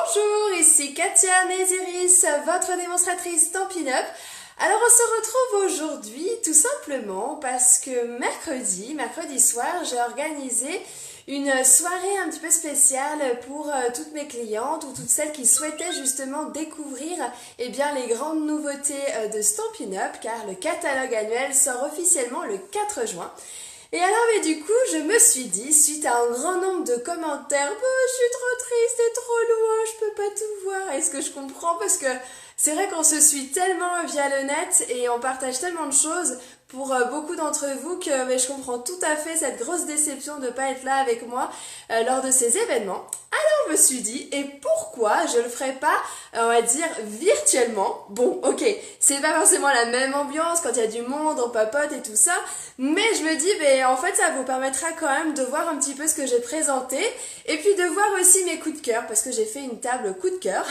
Bonjour, ici Katia Néziris, votre démonstratrice Stampin' Up. Alors on se retrouve aujourd'hui tout simplement parce que mercredi soir, j'ai organisé une soirée un petit peu spéciale pour toutes mes clientes ou toutes celles qui souhaitaient justement découvrir les grandes nouveautés de Stampin' Up, car le catalogue annuel sort officiellement le 4 juin. Et alors, du coup, je me suis dit, suite à un grand nombre de commentaires, je suis trop triste, c'est trop loin, je peux pas tout voir. Est-ce que je comprends? Parce que c'est vrai qu'on se suit tellement via le net et on partage tellement de choses pour beaucoup d'entre vous que je comprends tout à fait cette grosse déception de ne pas être là avec moi lors de ces événements. Alors je me suis dit, et pourquoi je le ferais pas, on va dire, virtuellement? Bon, ok, c'est pas forcément la même ambiance quand il y a du monde, on papote et tout ça, mais je me dis, en fait, ça vous permettra quand même de voir un petit peu ce que j'ai présenté, et puis de voir aussi mes coups de cœur, parce que j'ai fait une table coup de cœur.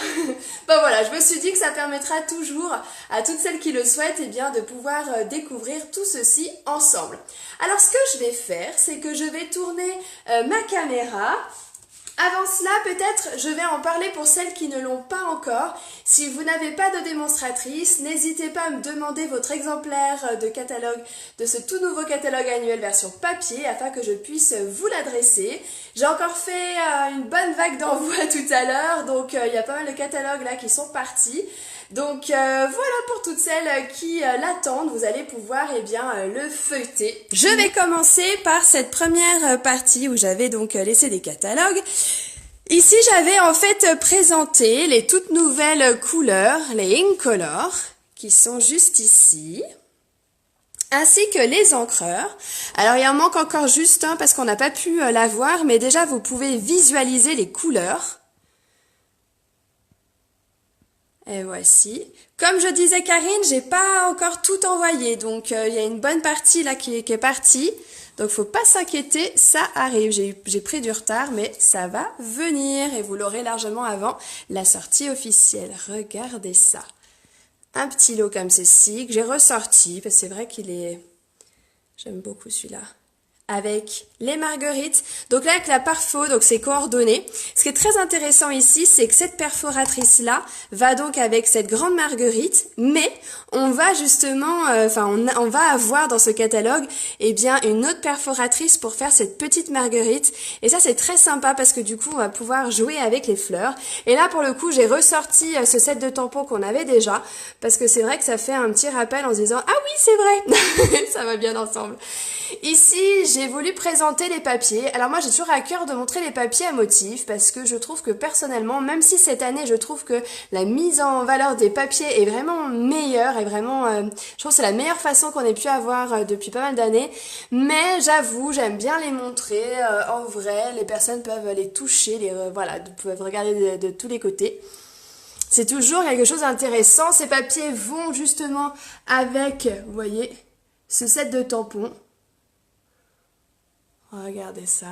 Voilà, je me suis dit que ça permettra toujours à toutes celles qui le souhaitent, de pouvoir découvrir tout ceci ensemble. Alors, ce que je vais faire, c'est que je vais tourner ma caméra. Avant cela, peut-être, je vais en parler pour celles qui ne l'ont pas encore. Si vous n'avez pas de démonstratrice, n'hésitez pas à me demander votre exemplaire de catalogue, de ce tout nouveau catalogue annuel version papier, afin que je puisse vous l'adresser. J'ai encore fait une bonne vague d'envoi tout à l'heure, donc il y a pas mal de catalogues là qui sont partis. Donc voilà, pour toutes celles qui l'attendent, vous allez pouvoir le feuilleter. Je vais commencer par cette première partie où j'avais donc laissé des catalogues. Ici, j'avais en fait présenté les toutes nouvelles couleurs, les Incolor, qui sont juste ici, ainsi que les encreurs. Alors, il en manque encore juste un parce qu'on n'a pas pu la voir, mais déjà, vous pouvez visualiser les couleurs. Et voici. Comme je disais Karine, j'ai pas encore tout envoyé, donc il y a une bonne partie là qui est partie. Donc faut pas s'inquiéter, ça arrive. J'ai pris du retard, mais ça va venir et vous l'aurez largement avant la sortie officielle. Regardez ça. Un petit lot comme ceci que j'ai ressorti, parce que c'est vrai qu'il est... J'aime beaucoup celui-là. Avec les marguerites, donc là avec la perfo, donc c'est coordonné. Ce qui est très intéressant ici, c'est que cette perforatrice là va donc avec cette grande marguerite, mais on va justement, on va avoir dans ce catalogue une autre perforatrice pour faire cette petite marguerite, et ça c'est très sympa parce que du coup on va pouvoir jouer avec les fleurs. Et là pour le coup j'ai ressorti ce set de tampons qu'on avait déjà, parce que c'est vrai que ça fait un petit rappel en se disant ah oui c'est vrai, ça va bien ensemble. Ici, j'ai voulu présenter les papiers. Alors moi, j'ai toujours à cœur de montrer les papiers à motifs parce que je trouve que personnellement, même si cette année, je trouve que la mise en valeur des papiers est vraiment meilleure et vraiment, je trouve que c'est la meilleure façon qu'on ait pu avoir depuis pas mal d'années. Mais j'avoue, j'aime bien les montrer en vrai. Les personnes peuvent les toucher, peuvent regarder de tous les côtés. C'est toujours quelque chose d'intéressant. Ces papiers vont justement avec, vous voyez, ce set de tampons. Regardez ça.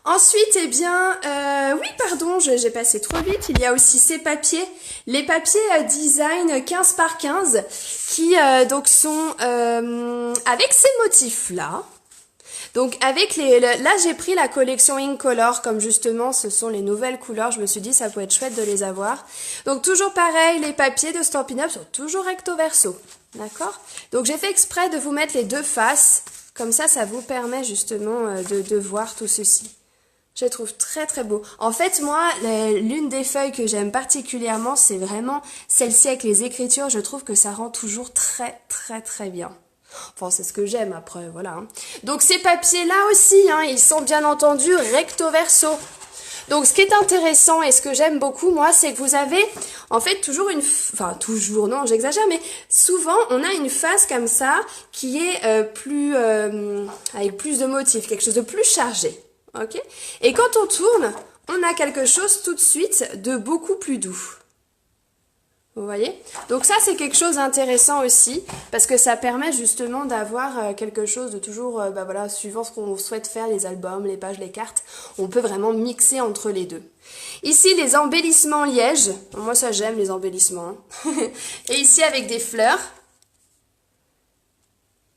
Ensuite, j'ai passé trop vite. Il y a aussi ces papiers, les papiers design 15 par 15 qui donc sont avec ces motifs-là. Donc avec là j'ai pris la collection Incolor, comme justement ce sont les nouvelles couleurs, je me suis dit ça peut être chouette de les avoir. Donc toujours pareil, les papiers de Stampin' Up sont toujours recto verso, d'accord? Donc j'ai fait exprès de vous mettre les deux faces. Comme ça vous permet justement de voir tout ceci. Je les trouve très très beau. En fait, moi, l'une des feuilles que j'aime particulièrement, c'est vraiment celle-ci avec les écritures. Je trouve que ça rend toujours très très très bien. Enfin, c'est ce que j'aime après, voilà. Donc ces papiers-là aussi, ils sont bien entendu recto verso. Donc ce qui est intéressant et ce que j'aime beaucoup moi, c'est que vous avez en fait toujours toujours, non j'exagère, mais souvent on a une face comme ça qui est avec plus de motifs, quelque chose de plus chargé, ok? Et quand on tourne, on a quelque chose tout de suite de beaucoup plus doux. Vous voyez? Donc ça c'est quelque chose d'intéressant aussi parce que ça permet justement d'avoir quelque chose de toujours, suivant ce qu'on souhaite faire, les albums, les pages, les cartes, on peut vraiment mixer entre les deux. Ici les embellissements liège, moi ça j'aime les embellissements. Et ici avec des fleurs.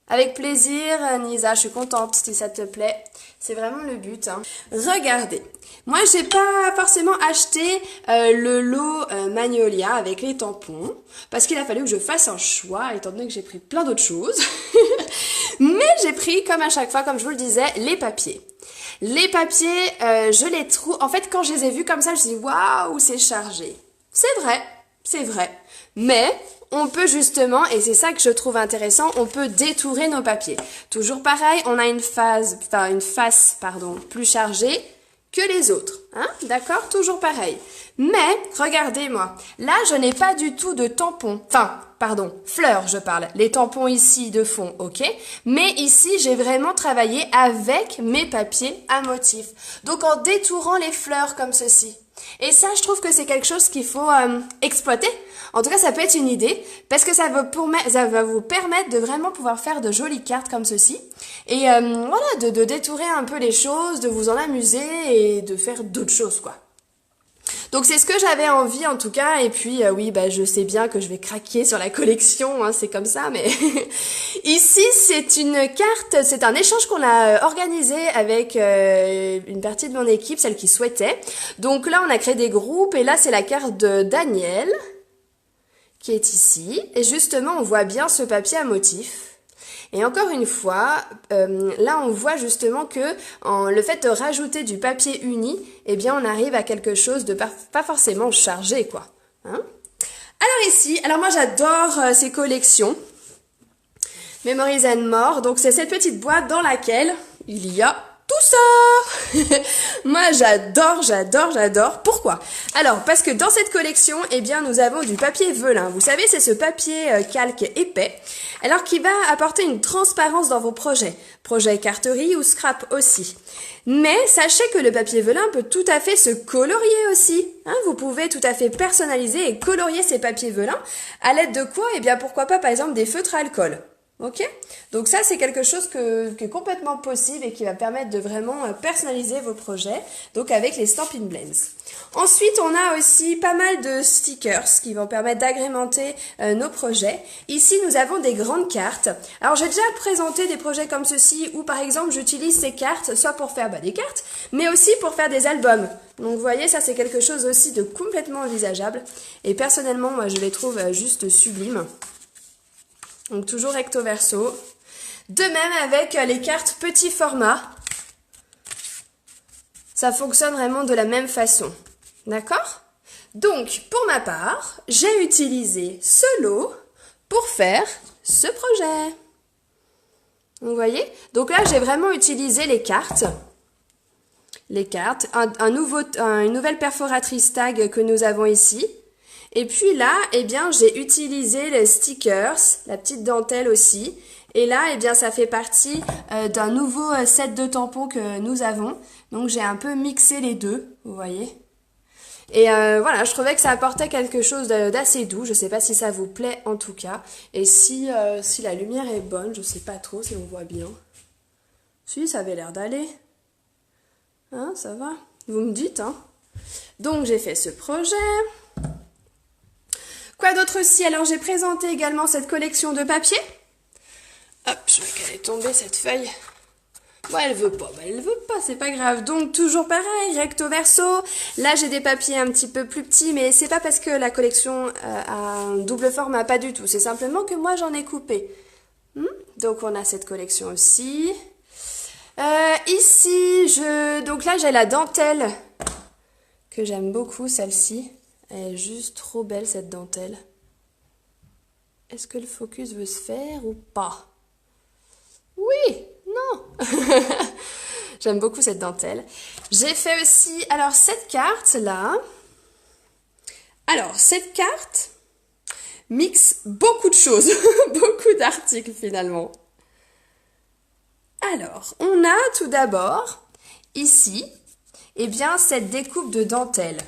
Avec plaisir, Nisa, je suis contente si ça te plaît. C'est vraiment le but. Hein. Regardez, moi j'ai pas forcément acheté le lot Magnolia avec les tampons parce qu'il a fallu que je fasse un choix étant donné que j'ai pris plein d'autres choses. Mais j'ai pris, comme à chaque fois, comme je vous le disais, les papiers. Les papiers, je les trouve... En fait, quand je les ai vus comme ça, je me suis dit, waouh, c'est chargé. C'est vrai, c'est vrai. Mais on peut justement, et c'est ça que je trouve intéressant, on peut détourer nos papiers. Toujours pareil, on a une face, plus chargée que les autres. Hein? D'accord? Toujours pareil. Mais, regardez-moi, là, je n'ai pas du tout de tampons. Fleurs, je parle. Les tampons ici de fond, ok? Mais ici, j'ai vraiment travaillé avec mes papiers à motif. Donc, en détourant les fleurs comme ceci. Et ça, je trouve que c'est quelque chose qu'il faut exploiter. En tout cas, ça peut être une idée parce que ça va vous permettre de vraiment pouvoir faire de jolies cartes comme ceci. Et voilà, de détourer un peu les choses, de vous en amuser et de faire d'autres choses, quoi. Donc c'est ce que j'avais envie en tout cas, et puis oui, je sais bien que je vais craquer sur la collection, hein, c'est comme ça, mais ici c'est une carte, c'est un échange qu'on a organisé avec une partie de mon équipe, celle qui souhaitait. Donc là on a créé des groupes, et là c'est la carte de Daniel, qui est ici, et justement on voit bien ce papier à motif. Et encore une fois, là on voit justement que le fait de rajouter du papier uni, eh bien on arrive à quelque chose de pas forcément chargé, quoi. Hein? Alors ici, moi j'adore ces collections Memories and More, donc c'est cette petite boîte dans laquelle il y a tout ça. Moi j'adore. Pourquoi? Alors parce que dans cette collection, eh bien nous avons du papier velin. Vous savez, c'est ce papier calque épais, alors qui va apporter une transparence dans vos projets carterie ou scrap aussi. Mais sachez que le papier velin peut tout à fait se colorier aussi. Hein, vous pouvez tout à fait personnaliser et colorier ces papiers velins à l'aide de quoi? Eh bien pourquoi pas par exemple des feutres à alcool. Ok? Donc ça c'est quelque chose qui est complètement possible et qui va permettre de vraiment personnaliser vos projets, donc avec les Stampin' Blends. Ensuite on a aussi pas mal de stickers qui vont permettre d'agrémenter nos projets. Ici nous avons des grandes cartes. Alors j'ai déjà présenté des projets comme ceci où par exemple j'utilise ces cartes soit pour faire des cartes, mais aussi pour faire des albums. Donc vous voyez, ça c'est quelque chose aussi de complètement envisageable, et personnellement moi je les trouve juste sublimes. Donc toujours recto verso. De même avec les cartes petit format. Ça fonctionne vraiment de la même façon. D'accord? Donc pour ma part, j'ai utilisé ce lot pour faire ce projet. Vous voyez? Donc là j'ai vraiment utilisé les cartes. Une nouvelle perforatrice tag que nous avons ici. Et puis là, eh bien, j'ai utilisé les stickers, la petite dentelle aussi. Et là, eh bien, ça fait partie d'un nouveau set de tampons que nous avons. Donc, j'ai un peu mixé les deux, vous voyez. Et voilà, je trouvais que ça apportait quelque chose d'assez doux. Je sais pas si ça vous plaît en tout cas. Et si la lumière est bonne, je sais pas trop si on voit bien. Si, ça avait l'air d'aller. Hein, ça va? Vous me dites, hein. Donc, j'ai fait ce projet. Quoi d'autre aussi? Alors j'ai présenté également cette collection de papier. Hop, je veux qu'elle ait tombé cette feuille. Bon, elle veut pas, c'est pas grave. Donc toujours pareil, recto verso. Là j'ai des papiers un petit peu plus petits, mais c'est pas parce que la collection a un double format, pas du tout. C'est simplement que moi j'en ai coupé. Donc on a cette collection aussi. Ici, donc là j'ai la dentelle que j'aime beaucoup, celle-ci. Elle est juste trop belle cette dentelle. Est-ce que le focus veut se faire ou pas? Oui, non. J'aime beaucoup cette dentelle. J'ai fait aussi, alors cette carte là. Alors cette carte mixe beaucoup de choses, beaucoup d'articles finalement. Alors, on a tout d'abord ici, eh bien cette découpe de dentelle.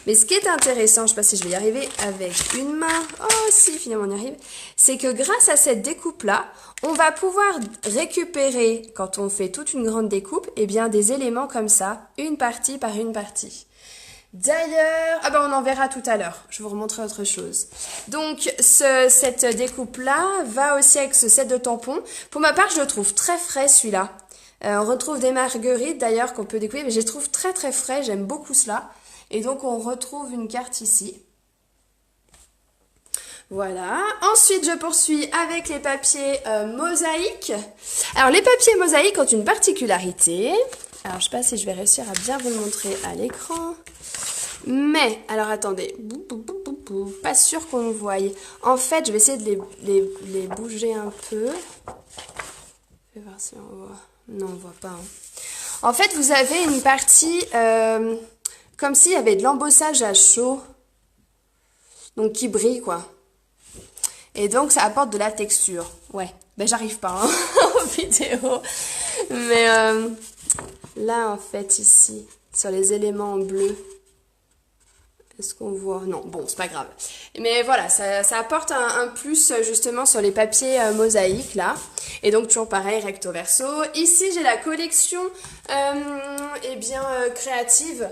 Mais ce qui est intéressant, je ne sais pas si je vais y arriver avec une main, oh si finalement on y arrive, c'est que grâce à cette découpe-là, on va pouvoir récupérer, quand on fait toute une grande découpe, eh bien des éléments comme ça, une partie par une partie. D'ailleurs, ah ben on en verra tout à l'heure, je vous remontrerai autre chose. Donc cette découpe-là va aussi avec ce set de tampons. Pour ma part, je le trouve très frais celui-là. On retrouve des marguerites d'ailleurs qu'on peut découper, mais je les trouve très très frais, j'aime beaucoup cela. Et donc on retrouve une carte ici. Voilà. Ensuite, je poursuis avec les papiers mosaïques. Alors, les papiers mosaïques ont une particularité. Alors, je sais pas si je vais réussir à bien vous le montrer à l'écran. Mais, alors attendez. Pas sûr qu'on le voie. En fait, je vais essayer de les bouger un peu. Je vais voir si on voit. Non, on voit pas. Hein. En fait, vous avez une partie comme s'il y avait de l'embossage à chaud. Donc, qui brille, quoi. Et donc, ça apporte de la texture. Ouais, ben j'arrive pas hein, en vidéo. Mais là, en fait, ici, sur les éléments en bleu, est-ce qu'on voit? Non, bon, c'est pas grave. Mais voilà, ça apporte un plus, justement, sur les papiers mosaïques, là. Et donc, toujours pareil, recto verso. Ici, j'ai la collection, créative.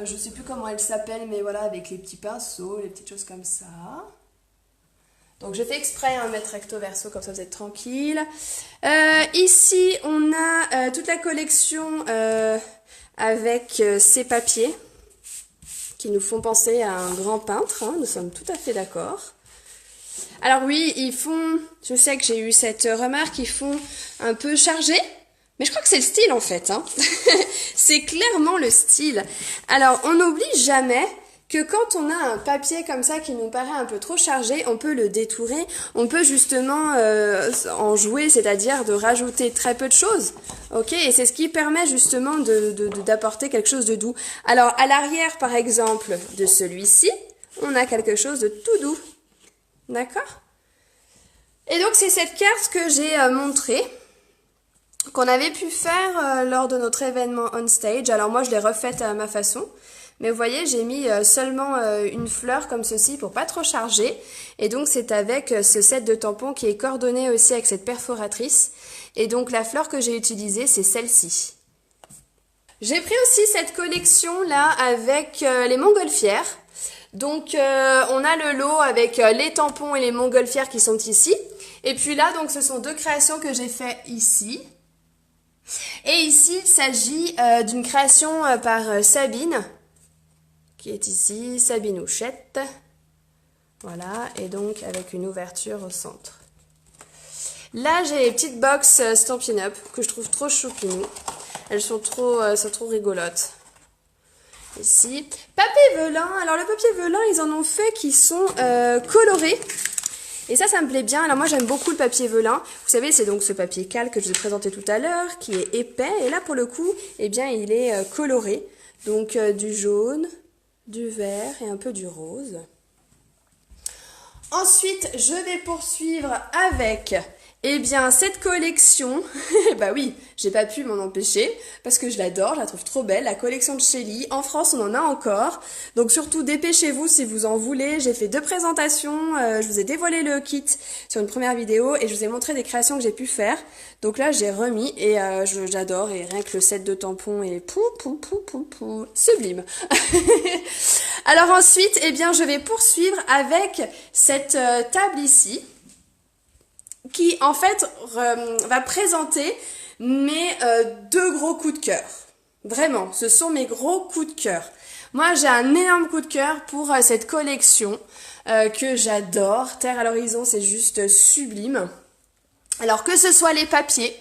Je sais plus comment elle s'appelle, mais voilà, avec les petits pinceaux, les petites choses comme ça. Donc, j'ai fait exprès de mettre recto verso, comme ça vous êtes tranquille. Ici, on a toute la collection avec ces papiers qui nous font penser à un grand peintre. Hein, nous sommes tout à fait d'accord. Alors oui, ils font, je sais que j'ai eu cette remarque, ils font un peu chargé. Mais je crois que c'est le style en fait. Hein. C'est clairement le style. Alors, on n'oublie jamais que quand on a un papier comme ça qui nous paraît un peu trop chargé, on peut le détourer, on peut justement en jouer, c'est-à-dire de rajouter très peu de choses, ok? Et c'est ce qui permet justement d'apporter quelque chose de doux. Alors, à l'arrière, par exemple, de celui-ci, on a quelque chose de tout doux, d'accord? Et donc, c'est cette carte que j'ai montrée, qu'on avait pu faire lors de notre événement on stage. Alors moi, je l'ai refaite à ma façon. Mais vous voyez, j'ai mis seulement une fleur comme ceci pour pas trop charger. Et donc, c'est avec ce set de tampons qui est coordonné aussi avec cette perforatrice. Et donc, la fleur que j'ai utilisée, c'est celle-ci. J'ai pris aussi cette collection-là avec les montgolfières. Donc, on a le lot avec les tampons et les montgolfières qui sont ici. Et puis là, donc, ce sont deux créations que j'ai fait ici. Et ici, il s'agit d'une création par Sabine, qui est ici, Sabine Houchette. Voilà, et donc avec une ouverture au centre. Là, j'ai les petites box Stampin' Up que je trouve trop choupinou. Elles sont trop rigolotes. Ici, papier velin. Alors, le papier velin, ils en ont fait qui sont colorés. Et ça me plaît bien. Alors moi, j'aime beaucoup le papier velin. Vous savez, c'est donc ce papier calque que je vous ai présenté tout à l'heure, qui est épais. Et là, pour le coup, eh bien, il est coloré. Donc, du jaune, du vert et un peu du rose. Ensuite, je vais poursuivre avec, eh bien, cette collection. Bah oui, j'ai pas pu m'en empêcher parce que je l'adore, je la trouve trop belle. La collection de Shelly. En France, on en a encore. Donc surtout, dépêchez-vous si vous en voulez. J'ai fait 2 présentations. Je vous ai dévoilé le kit sur une première vidéo et je vous ai montré des créations que j'ai pu faire. Donc là, j'ai remis et j'adore. Et rien que le set de tampons est sublime. Alors ensuite, eh bien, je vais poursuivre avec cette table ici, qui en fait va présenter mes 2 gros coups de cœur. Vraiment, ce sont mes gros coups de cœur. Moi, j'ai un énorme coup de cœur pour cette collection que j'adore. Terre à l'horizon, c'est juste sublime. Alors que ce soit les papiers,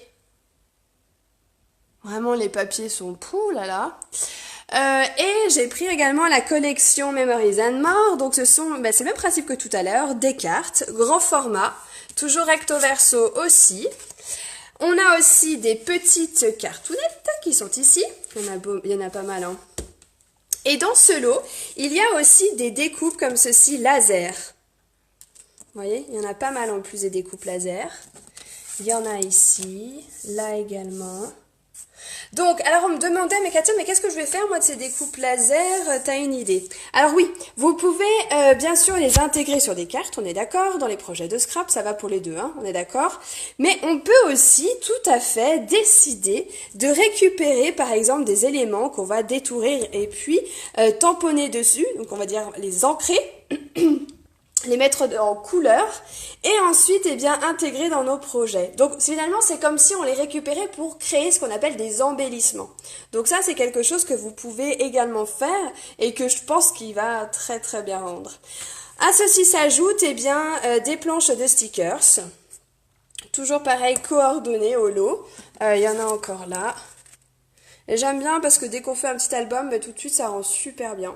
vraiment les papiers sont là. Et j'ai pris également la collection Memories and More. Donc c'est le même principe que tout à l'heure, des cartes, grand format, toujours recto verso aussi. On a aussi des petites cartounettes qui sont ici. Il y en a pas mal. Hein. Et dans ce lot, il y a aussi des découpes comme ceci laser. Vous voyez, il y en a pas mal en plus des découpes laser. Il y en a ici, là également. Donc, alors on me demandait, mais Katia, mais qu'est-ce que je vais faire moi de ces découpes laser? T'as une idée? Alors oui, vous pouvez bien sûr les intégrer sur des cartes, on est d'accord, dans les projets de scrap, ça va pour les deux, hein, on est d'accord. Mais on peut aussi tout à fait décider de récupérer par exemple des éléments qu'on va détourer et puis tamponner dessus, donc on va dire les ancrer. Les mettre en couleur et ensuite eh bien intégrer dans nos projets. Donc finalement c'est comme si on les récupérait pour créer ce qu'on appelle des embellissements. Donc ça c'est quelque chose que vous pouvez également faire et que je pense qu'il va très très bien rendre. À ceci s'ajoute eh bien des planches de stickers. Toujours pareil, coordonnées au lot. Il y en a encore là. Et j'aime bien parce que dès qu'on fait un petit album, tout de suite ça rend super bien.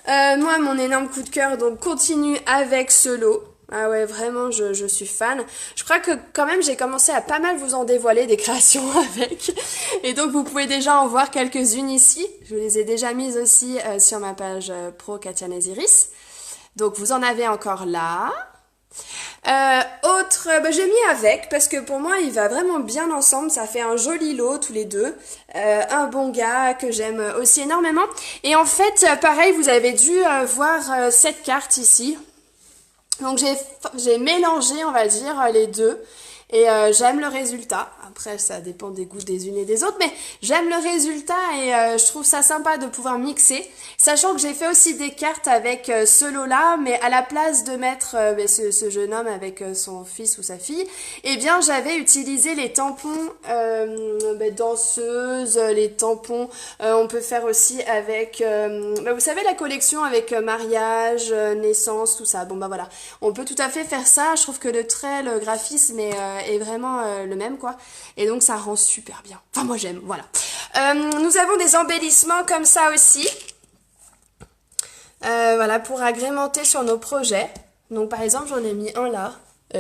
Moi, mon énorme coup de cœur, donc continue avec ce lot. Ah ouais, vraiment, je suis fan. Je crois que quand même, j'ai commencé à pas mal vous en dévoiler des créations avec. Et donc, vous pouvez déjà en voir quelques-unes ici. Je les ai déjà mises aussi sur ma page pro Katia Naziris. Donc, vous en avez encore là. J'ai mis avec parce que pour moi il va vraiment bien ensemble, ça fait un joli lot tous les deux. Un bon gars que j'aime aussi énormément. Et en fait, pareil, vous avez dû voir cette carte ici. Donc j'ai mélangé, on va dire, les deux. Et j'aime le résultat. Après, ça dépend des goûts des unes et des autres, mais j'aime le résultat et je trouve ça sympa de pouvoir mixer. Sachant que j'ai fait aussi des cartes avec ce lot-là, mais à la place de mettre ce jeune homme avec son fils ou sa fille, eh bien, j'avais utilisé les tampons danseuses, les tampons. On peut faire aussi avec, vous savez, la collection avec mariage, naissance, tout ça. Bon, bah voilà. On peut tout à fait faire ça. Je trouve que le trait, le graphisme est vraiment le même, quoi. Et donc ça rend super bien. Enfin moi j'aime, voilà. Nous avons des embellissements comme ça aussi. Voilà, pour agrémenter sur nos projets. Donc par exemple j'en ai mis un là.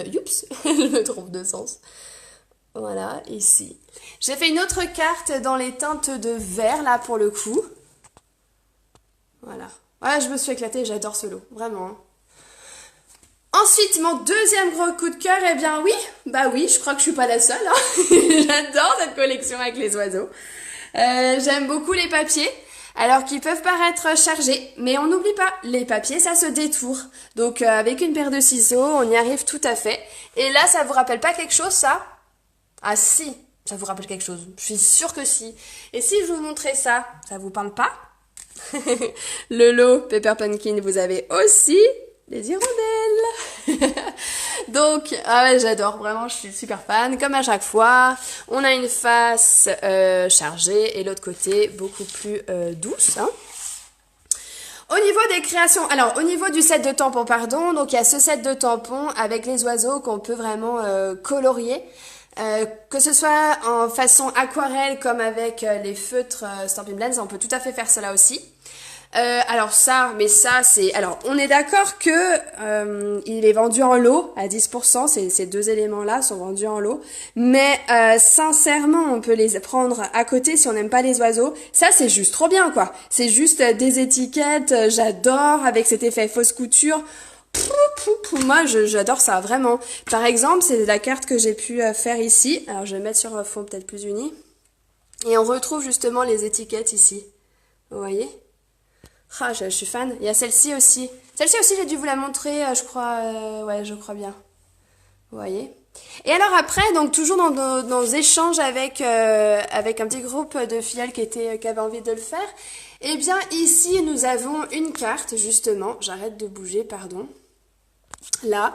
Youps, je me trompe de sens. Voilà, ici. J'ai fait une autre carte dans les teintes de vert là pour le coup. Voilà. Ouais, je me suis éclatée, j'adore ce lot, vraiment. Hein. Ensuite, mon deuxième gros coup de cœur, eh bien oui, bah oui, je crois que je suis pas la seule. Hein. J'adore cette collection avec les oiseaux. J'aime beaucoup les papiers, alors qu'ils peuvent paraître chargés, mais on n'oublie pas, les papiers, ça se détourne. Donc avec une paire de ciseaux, on y arrive tout à fait. Et là, ça vous rappelle pas quelque chose, ça? Ah si, ça vous rappelle quelque chose. Je suis sûre que si. Et si je vous montrais ça, ça vous parle pas? Le lot Pepper Pumpkin, vous avez aussi les hirondelles. Donc, ah ouais, j'adore, vraiment, je suis super fan. Comme à chaque fois, on a une face chargée et l'autre côté beaucoup plus douce. Hein. Au niveau des créations, alors au niveau du set de tampons, pardon, donc il y a ce set de tampons avec les oiseaux qu'on peut vraiment colorier. Que ce soit en façon aquarelle comme avec les feutres Stampin' Blends, on peut tout à fait faire cela aussi. Alors ça, mais ça c'est... Alors on est d'accord que il est vendu en lot à 10%, ces deux éléments-là sont vendus en lot. Mais sincèrement, on peut les prendre à côté si on n'aime pas les oiseaux. Ça c'est juste trop bien quoi. C'est juste des étiquettes, j'adore, avec cet effet fausse couture. Moi j'adore ça, vraiment. Par exemple, c'est la carte que j'ai pu faire ici. Alors je vais mettre sur un fond peut-être plus uni. Et on retrouve justement les étiquettes ici. Vous voyez ? Ah, je suis fan. Il y a celle-ci aussi. Celle-ci aussi, j'ai dû vous la montrer, je crois. Ouais, je crois bien. Vous voyez. Et alors après, donc toujours dans nos échanges avec un petit groupe de filles qui avaient envie de le faire, eh bien ici nous avons une carte justement. J'arrête de bouger, pardon. Là,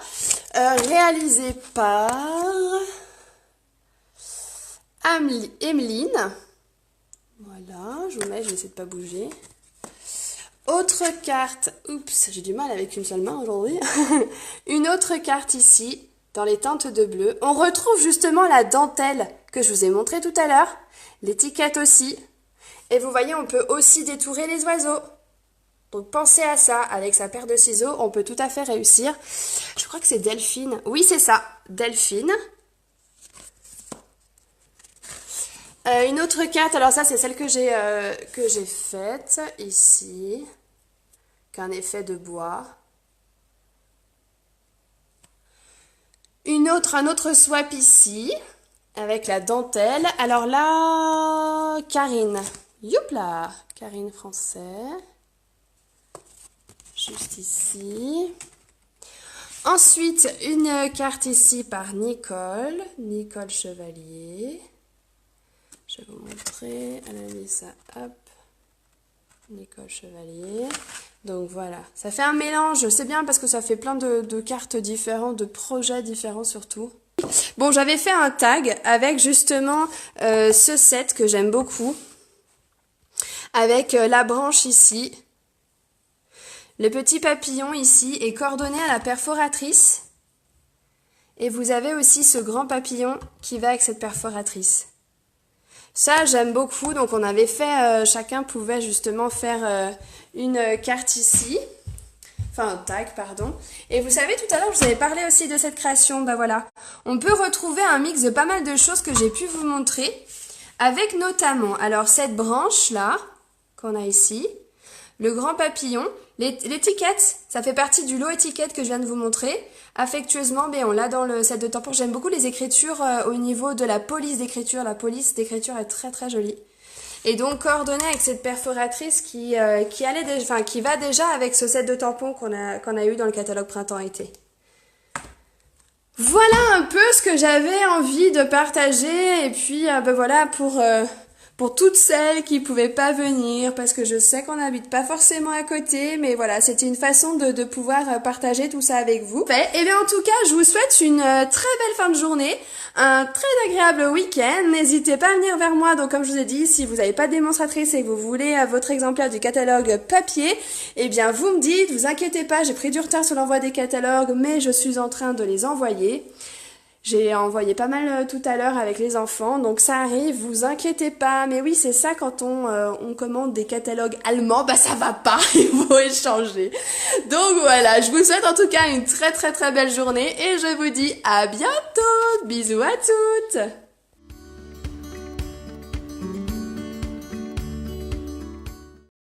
réalisée par Emeline. Voilà, je vous mets, je vais essayer de pas bouger. Autre carte, oups, j'ai du mal avec une seule main aujourd'hui. Une autre carte ici, dans les teintes de bleu. On retrouve justement la dentelle que je vous ai montré tout à l'heure. L'étiquette aussi. Et vous voyez, on peut aussi détourer les oiseaux. Donc pensez à ça, avec sa paire de ciseaux, on peut tout à fait réussir. Je crois que c'est Delphine. Oui, c'est ça, Delphine. Une autre carte, alors ça c'est celle que j'ai faite ici, qu'un effet de bois. Un autre swap ici, avec la dentelle. Alors là, Karine. Youpla, Karine Français. Juste ici. Ensuite, une carte ici par Nicole. Nicole Chevalier. Je vais vous montrer. Elle a mis ça, hop. Nicole Chevalier. Donc voilà, ça fait un mélange, c'est bien parce que ça fait plein de cartes différentes, de projets différents surtout. Bon, j'avais fait un tag avec justement ce set que j'aime beaucoup. Avec la branche ici. Le petit papillon ici est coordonné à la perforatrice. Et vous avez aussi ce grand papillon qui va avec cette perforatrice. Ça, j'aime beaucoup. Donc, on avait fait, chacun pouvait justement faire une carte ici. Enfin, un tag, pardon. Et vous savez, tout à l'heure, je vous avais parlé aussi de cette création. Bah voilà. On peut retrouver un mix de pas mal de choses que j'ai pu vous montrer. Avec notamment, alors, cette branche-là, qu'on a ici. Le grand papillon. L'étiquette, ça fait partie du lot étiquette que je viens de vous montrer. Affectueusement, mais on l'a dans le set de tampons. J'aime beaucoup les écritures au niveau de la police d'écriture. La police d'écriture est très très jolie. Et donc coordonnée avec cette perforatrice qui va déjà avec ce set de tampons qu'on a eu dans le catalogue printemps-été. Voilà un peu ce que j'avais envie de partager. Et puis ben voilà pour toutes celles qui pouvaient pas venir, parce que je sais qu'on n'habite pas forcément à côté, mais voilà, c'était une façon de pouvoir partager tout ça avec vous. Et bien en tout cas, je vous souhaite une très belle fin de journée, un très agréable week-end. N'hésitez pas à venir vers moi, donc comme je vous ai dit, si vous n'avez pas de démonstratrice et que vous voulez votre exemplaire du catalogue papier, eh bien vous me dites, vous inquiétez pas, j'ai pris du retard sur l'envoi des catalogues, mais je suis en train de les envoyer. J'ai envoyé pas mal tout à l'heure avec les enfants, donc ça arrive, vous inquiétez pas. Mais oui, c'est ça quand on commande des catalogues allemands, bah ça va pas, il faut échanger. Donc voilà, je vous souhaite en tout cas une très très très belle journée et je vous dis à bientôt. Bisous à toutes.